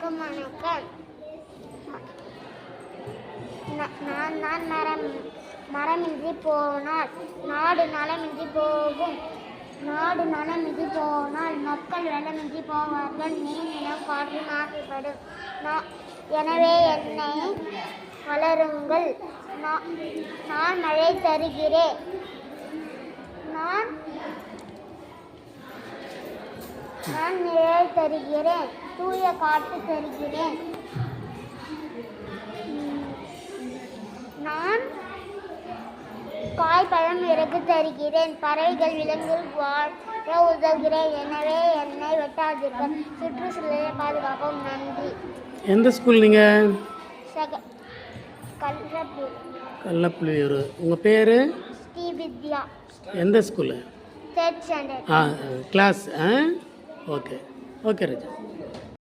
வணக்கம். நான் தான் மரமின்றி போனால் நாடு நலமின்றி போகும். நாடு நலமின்றி போனால் மக்கள் வளமின்றி போவார்கள். நீர் நிலம் காற்று மாசுபடும். எனவே என்னை வளருங்கள். நான் மழை தருகிறேன். நான் நிழல் தருகிறேன். தூய காற்று தருகிறேன். நான் காய் பழம் இறகு தருகிறேன். பறவைகள் விலங்குகள் வாழ உதவுகிறேன். எனவே என்னை வெட்டாதீர்கள். சுற்றுச்சூழலை பாதுகாப்போம். நன்றி. எந்த ஸ்கூல் நீங்கள்? கல்லப்புலியூர். உங்கள் பேர்? ஸ்ரீவித்யா. எந்த school? 3rd standard. Class. Okay okay ரஜா.